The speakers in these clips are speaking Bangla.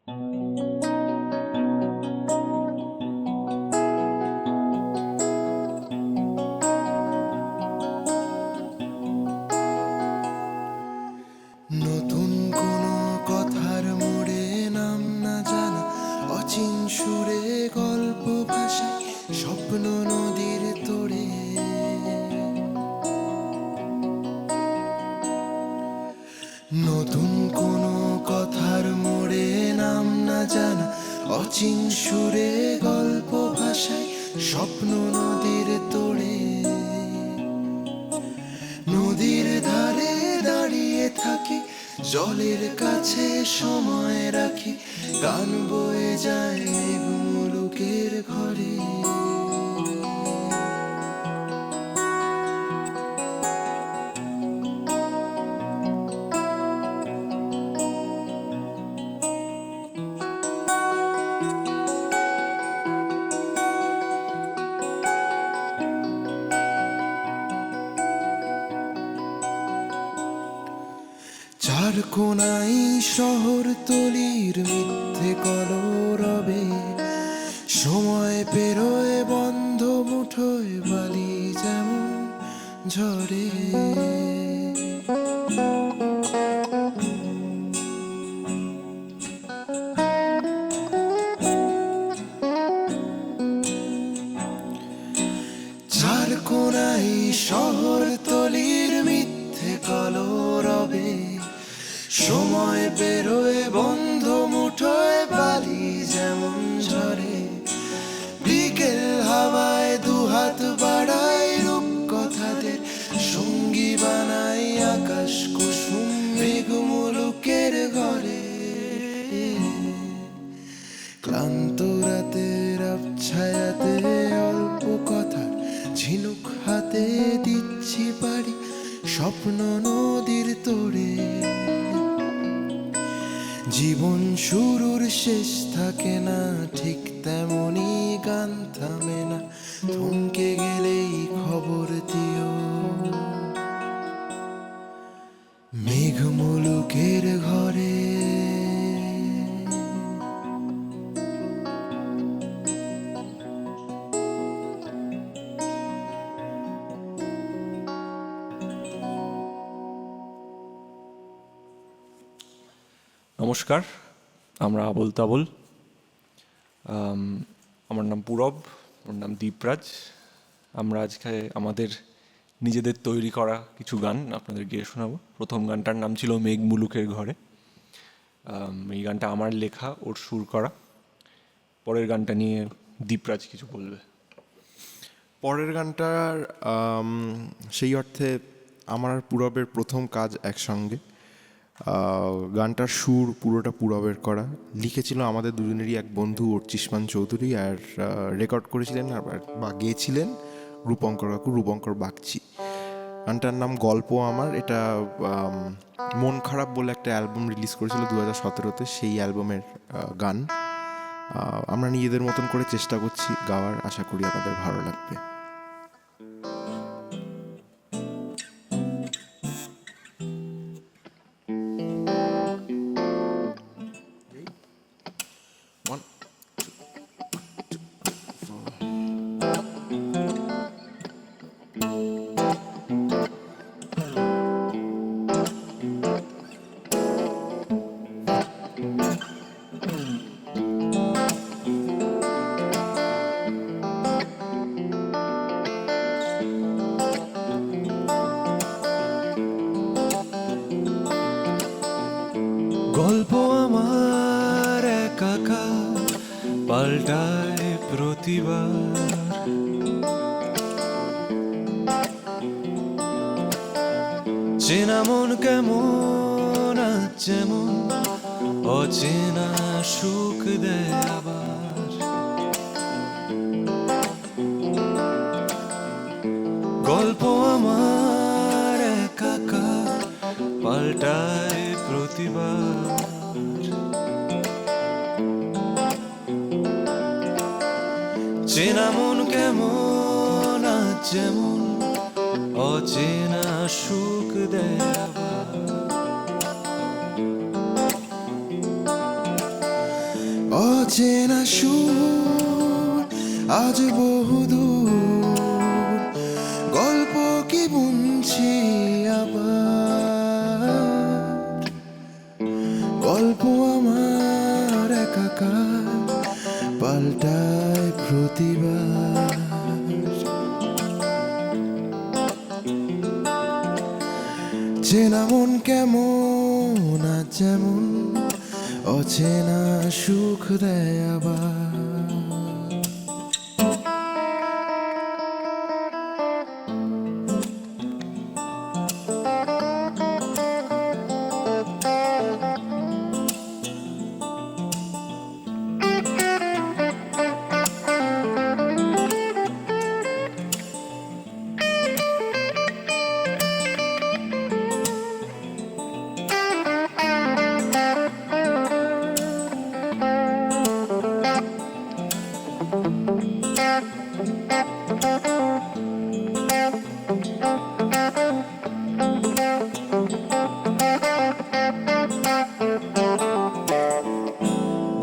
নতুন কোনো কথার মোড়ে নাম না জানা অচিন সুরে গল্প ভাষায় স্বপ্ন নদীর তোড়ে। নতুন কোনো কথার মোড়ে নাম না জানা অচিন সুরে গল্প ভাষায় স্বপ্ন নদীর তোড়ে। নদীর ধারে দাঁড়িয়ে থাকি, জলের কাছে সময় রাখি, গান বয়ে যায় মেঘ মুলুকের ঘরে। চার কোনায় শহর তলির মিথ্যে কলরবে, সময় পেরোয় বন্ধ মুঠোয় বালি যেমন ঝরে। চার কোনায় শহর তলির মিথ্যে কলরবে, সময় বেরোয় বন্ধ মুঠোয় বালি যেমন ঝরে। বিকেল হাওয়ায় দুহাত বাড়ায় রূপ কথাদের সঙ্গী বানাই আকাশ কুসুম মেঘ মুলুকের ঘরে। ক্লান্ত রাতের আবছায়াতে অল্প কথার ঝিনুক হাতে দিচ্ছি পারি স্বপ্ন নদীর তোড়ে। জীবন শুরুর শেষ থাকে না, ঠিক তেমনি গান থামে না, থমকে গেলেই খবর দিও মেঘ মুলুকের ঘরে। নমস্কার, আমরা আবল তাবল। আমার নাম পূরব, ওর নাম দীপরাজ। আমরা আজকে আমাদের নিজেদের তৈরি করা কিছু গান আপনাদের গিয়ে শোনাবো। প্রথম গানটার নাম ছিল মেঘ মুলুকের ঘরে। এই গানটা আমার লেখা, ওর সুর করা। পরের গানটা নিয়ে দীপরাজ কিছু বলবে। পরের গানটার সেই অর্থে আমার আর পূরবের প্রথম কাজ একসঙ্গে। গানটার সুর পুরোটা পূরবের করা, লিখেছিল আমাদের দুজনেরই এক বন্ধু অর্চিষ্মান চৌধুরী, আর রেকর্ড করেছিলেন বা গেয়েছিলেন রূপঙ্কর কাকু, রূপঙ্কর বাগচি। গানটার নাম গল্প আমার। এটা মন খারাপ বলে একটা অ্যালবাম রিলিজ করেছিল 2017-তে, সেই অ্যালবামের গান। আমরা নিজেদের মতন করে চেষ্টা করছি গাওয়ার, আশা করি আপনাদের ভালো লাগবে। গল্প আমার একাকা পাল্টায় প্রতিবার, চেনা মন কেমন আজ যেমন অচেনা সুখ দেয় আবার। গল্প আমার একাকা পাল্টায় প্রতিবার, চেনা মন কেমন আজ যেমন অচেনা সুখ দেয় আবার। অচেনা সুর আজ বহুদূর, গল্প কি বুনছি আবার, গল্প আমার একাকার পাল্টায় প্রতিবার। চেনা মন কেমন আজ যেমন, অচেনা সুখ দেয় আবার।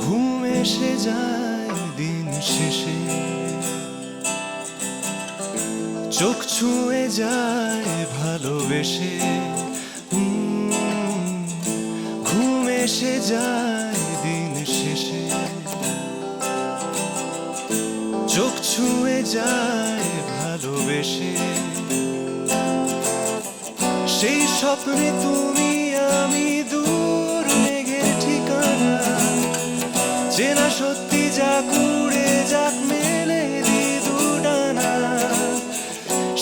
ঘুম এসে যায় দিন শেষে, চোখ ছুঁয়ে যায় ভালোবেসে। ঘুম এসে যায় দিন শেষে, চোখ ছুঁয়ে যায় ভালোবেসে। সেই স্বপ্নে তুমি আমি দূর মেঘের ঠিকানা, চেনা সত্যি যাক উড়ে যাক মেলে দি দুডানা।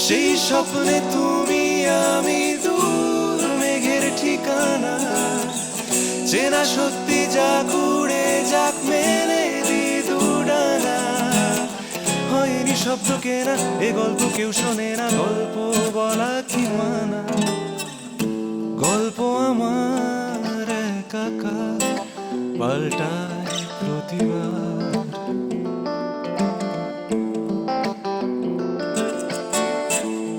সেই স্বপ্নে তুমি আমি দূর মেঘের ঠিকানা, চেনা সত্যি যাক উড়ে যাক মেলে দি দুডানা। হয়নি শব্দ কেনা, এ গল্প কেউ শোনে না, গল্প বলা কি মানা। গল্প আমার একাকার পাল্টায় প্রতিবার।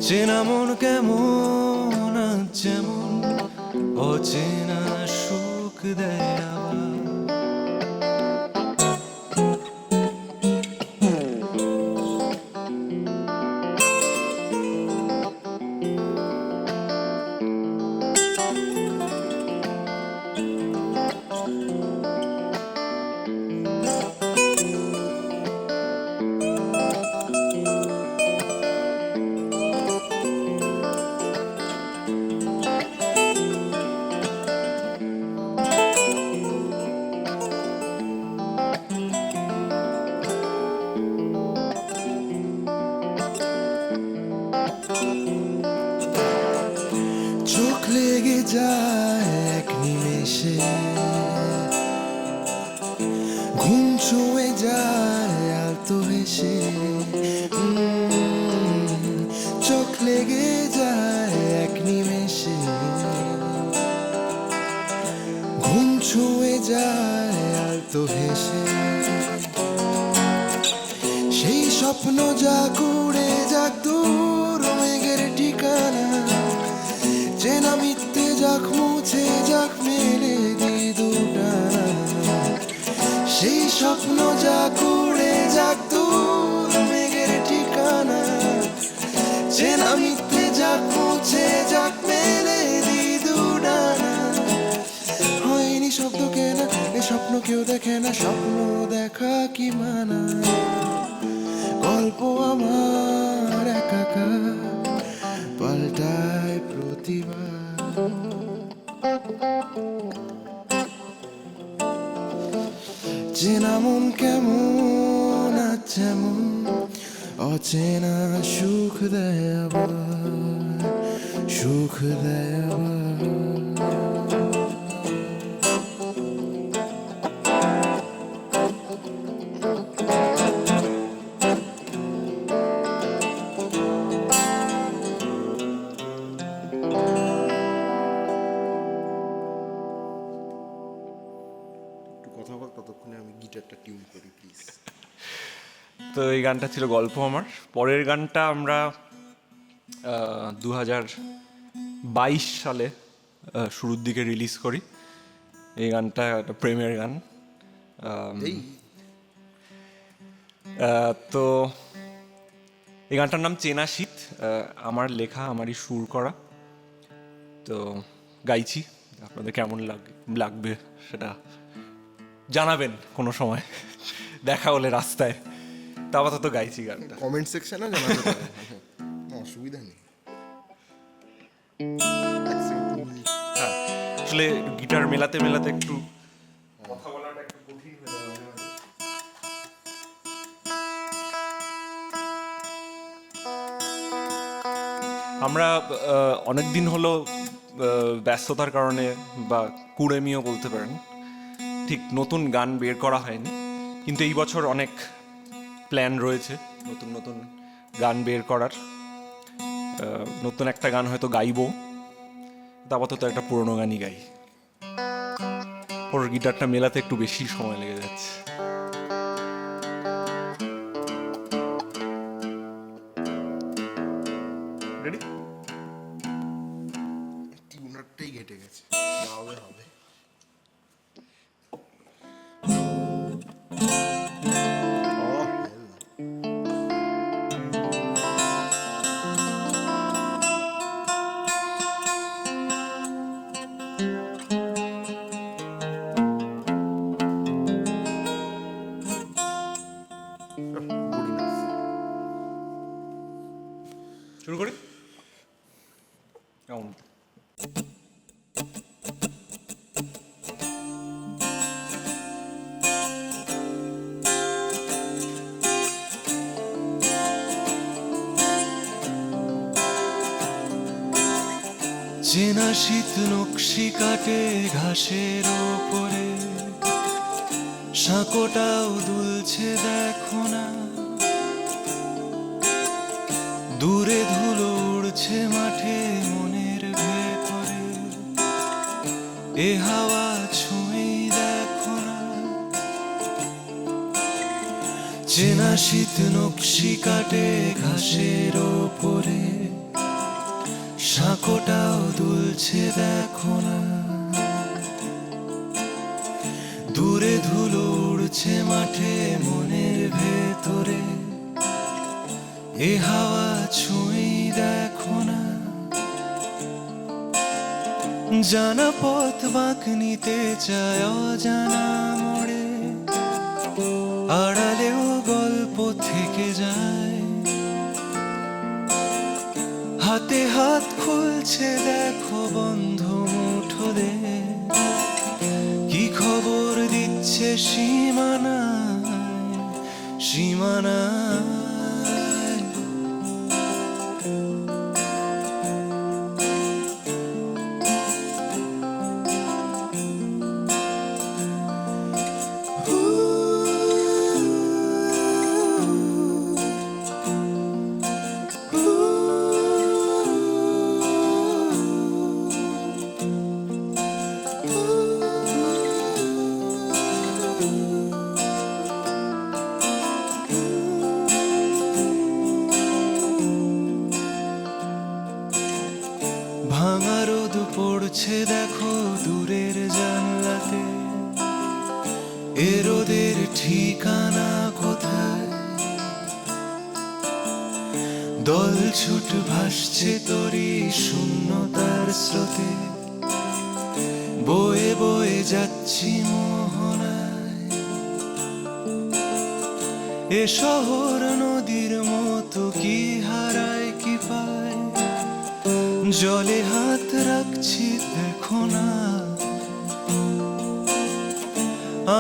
চেনা মন কেমন আজ যেমন, অচেনা সুখ দেয় আবার। চোখ লেগে যায় এক নিমেষে, ঘুম ছুঁয়ে যায় আলতো হেসে। চোখ লেগে যায় এক নিমেষে, ঘুম ছুঁয়ে যায় আলতো হেসে। সেই স্বপ্ন যাক উড়ে যাক দূর মেঘের ঠিকানা, চেনা মিথ্যে যাক মুছে যাক মেলে দি দুডানা। সেই স্বপ্ন যাক উড়ে যাক দূর মেঘের ঠিকানা, চেনা মিথ্যে যাক মুছে যাক মেলে দি দুডানা। হয়নি শব্দ কেনা, এ স্বপ্ন কেউ দেখে না, স্বপ্ন দেখা কি মানা। গল্প আমার একাকার পাল্টায় প্রতিবার। চেনা মন কেমন আজ যেমন, অচেনা সুখ দেয় আবার, সুখ দেয় আবার। কথা বল, ততক্ষণে আমি গিটারটা টিউন করি প্লিজ। তো এই গানটা ছিল গল্প আমার। পরের গানটা আমরা 2022 সালে শুরুর দিকে রিলিজ করি। এই গানটা একটা প্রেমের গান। এই তো এই গানটার নাম চেনা শীত, আমার লেখা, আমারই সুর করা। তো গাইছি, আপনাদের কেমন লাগবে সেটা জানাবেন কোনো সময় দেখা হলে রাস্তায়। তা আপাতত গাইছি গানটা। কমেন্ট সেকশনে জানাতে পারেন, অসুবিধা নেই। হ্যাঁ, আসলে গিটার মেলাতে মেলাতে একটু কথা বলাটা একটু কঠিন হয়ে যায় মাঝে মাঝে। আমরা অনেক দিন হলো ব্যস্ততার কারণে বা কুড়েমিও বলতে পারেন, ঠিক নতুন গান বের করা হয়নি। কিন্তু এই বছর অনেক প্ল্যান রয়েছে নতুন নতুন গান বের করার। নতুন একটা গান হয়তো গাইবো, আপাতত একটা পুরোনো গানই গাই। ওর গিটারটা মেলাতে একটু বেশি সময় লেগে যাচ্ছে। রেডি? টিউনারটাই ঘেটে গেছে, হবে হবে। শুরু করি? কেমন? চেনা শীত নকশি কাটে ঘাসের ওপরে, সাঁকোটাও দুলছে দেখো না, দূরে ধুলো উড়ছে মাঠে মনের ভেতরে, এ হাওয়া ছুঁয়েই দেখো না। চেনা শীত নকশি কাটে ঘাসের ওপরে, সাঁকোটাও দুলছে দেখো না, দূরে ধুলো উড়ছে মাঠে মনের ভেতরে, এ হাওয়া ছুঁয়েই দেখো না। জানা পথ বাঁক নিতে চায় অজানা মোড়ে, আড়ালেও গল্প থেকে যায়, হাতে হাত খুলছে দেখো বন্ধ মুঠোরে, কি খবর দিচ্ছে সীমানায় সীমানায়। ভাঙা রোদ পড়ছে দেখো দূরের জানলাতে, এ রোদের ঠিকানা কোথায়? দল ছুট ভাসছে তরি শূন্যতার স্রোতে, বয়ে বয়ে যাচ্ছি মোহনায়, এ শহর নদীর মতো কি হারায় কি পায়, জলে হাত রাখছি দেখো না,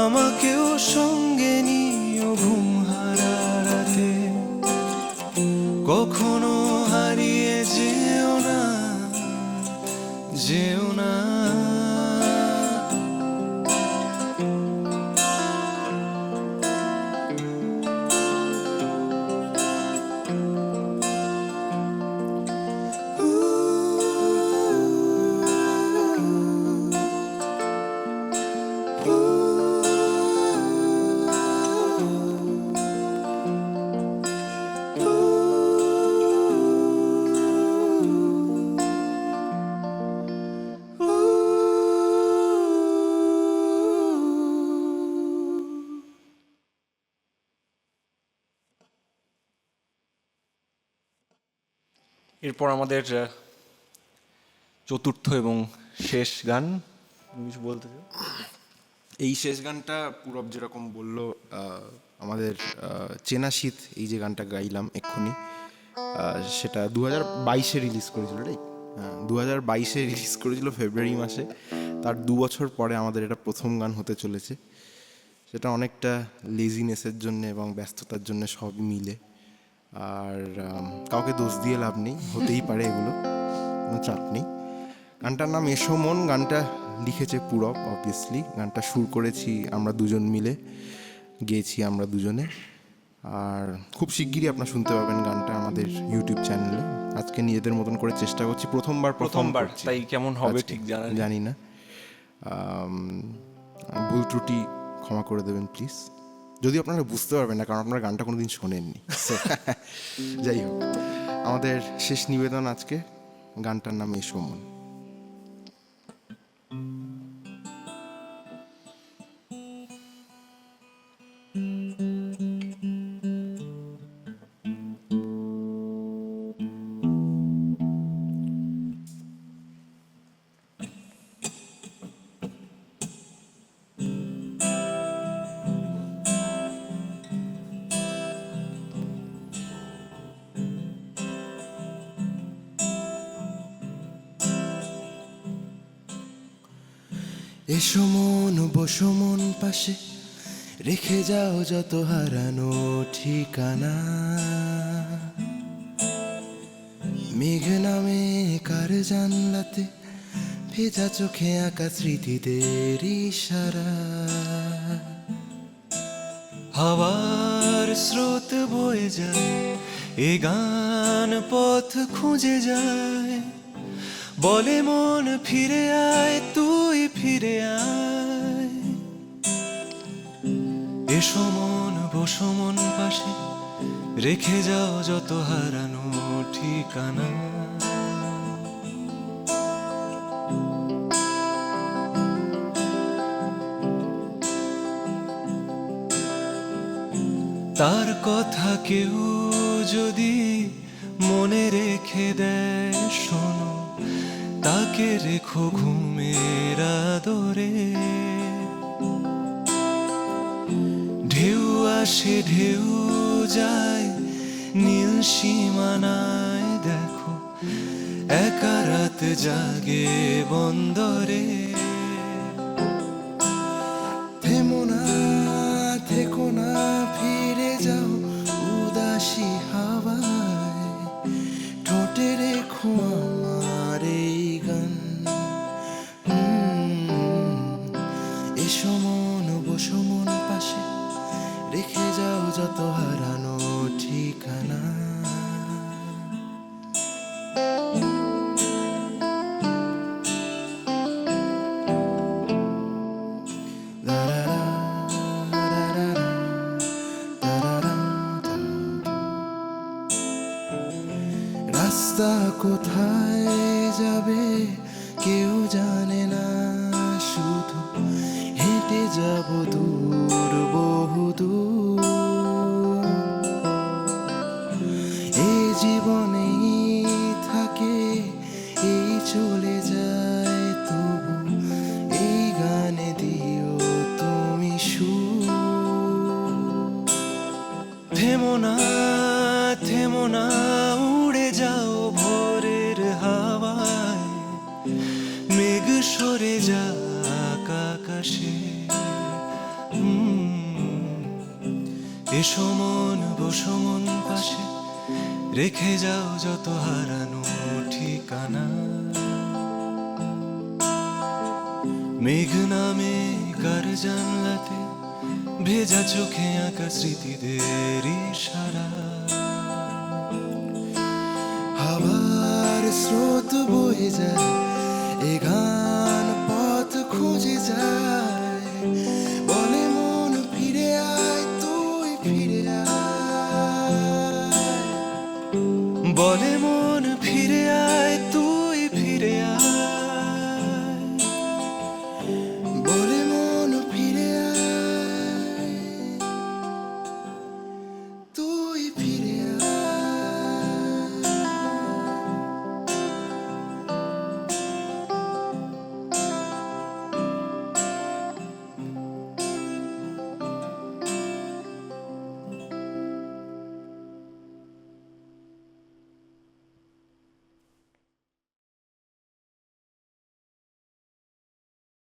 আমাকেও সঙ্গে নিও ঘুম হারা রাতে, কখনো হারিয়ে যেও না যেও না। এরপর আমাদের চতুর্থ এবং শেষ গান, তুমি কিছু বলতে চাও? এই শেষ গানটা পুরব যেরকম বললো, আমাদের চেনা শীত এই যে গানটা গাইলাম এক্ষুনি, সেটা 2022-এ রিলিজ করেছিল, রাইট? হ্যাঁ, 2022-এ রিলিজ করেছিল ফেব্রুয়ারি মাসে। তার 2 বছর পরে আমাদের এটা প্রথম গান হতে চলেছে। সেটা অনেকটা লেজিনেসের জন্য এবং ব্যস্ততার জন্য সব মিলে। আর কাউকে দোষ দিয়ে লাভ নেই, হতেই পারে এগুলো, কোনো চাপ নেই। গানটার নাম এসো মন। গানটা লিখেছে পুরব, অবভিয়াসলি। গানটা সুর করেছি আমরা দুজন মিলে, গেয়েছি আমরা দুজনে। আর খুব শিগগিরই আপনারা শুনতে পাবেন গানটা আমাদের ইউটিউব চ্যানেলে। আজকে নিজেদের মতন করে চেষ্টা করছি, প্রথমবার করছি। তাই কেমন হবে আজকে ঠিক জানি না। ভুল ত্রুটি ক্ষমা করে দেবেন প্লিজ, যদি আপনারা বুঝতে পারবেন না, কারণ আপনারা গানটা কোনোদিন শোনেননি। যাই হোক, আমাদের শেষ নিবেদন আজকে, গানটার নাম এসো মন। এসো মন, বসো মন পাশে, রেখে যাও যত হারানো ঠিকানা। মেঘ নামে কার জানলাতে, ভেজা চোখে আঁকা স্মৃতিদের ইশারা। হাওয়ার স্রোত বয়ে যায়, এ গান পথ খুঁজে যায়, বলে মন ফিরে আয়, তুই ফিরে আয়। এসো মন, বসো মন পাশে, রেখে যাও যত হারানো ঠিকানা। তার কথা কেউ যদি মনে রেখে দেয়, শোনো, তাকে রেখো ঘুমের আদরে। ঢেউ আসে ঢেউ যায়, নীল সীমানায় দেখো, একা রাত জাগে বন্দরে। থেমো না, থেকো না, ফিরে যাও উদাসী হাওয়ায়, ঠোঁটে রেখো আমার এই গান। এসো মন, বসো মন পাশে, রেখে যাও যত হারানো ঠিকানা। রাস্তা কোথায় যাবে কেউ জানে না, শুধু হেঁটে যাব দূর, বহু দূর। এই জীবনেই থাকে, এই চলে যায়, তবু এই গানে দিও তুমি সুর। থেমো না, থেমো না, উড়ে যাও ভোরের হাওয়ায়, মেঘ সরে যাক আকাশে। এসো মন, বসো মন পাশে, রেখে যাও যত হারানো ঠিকানা। মেঘ নামে কার জানলাতে, ভেজা চোখে আঁকা স্মৃতিদের ইশারা। হাওয়ার স্রোত বয়ে যায়, এ গান পথ খুঁজে যায়,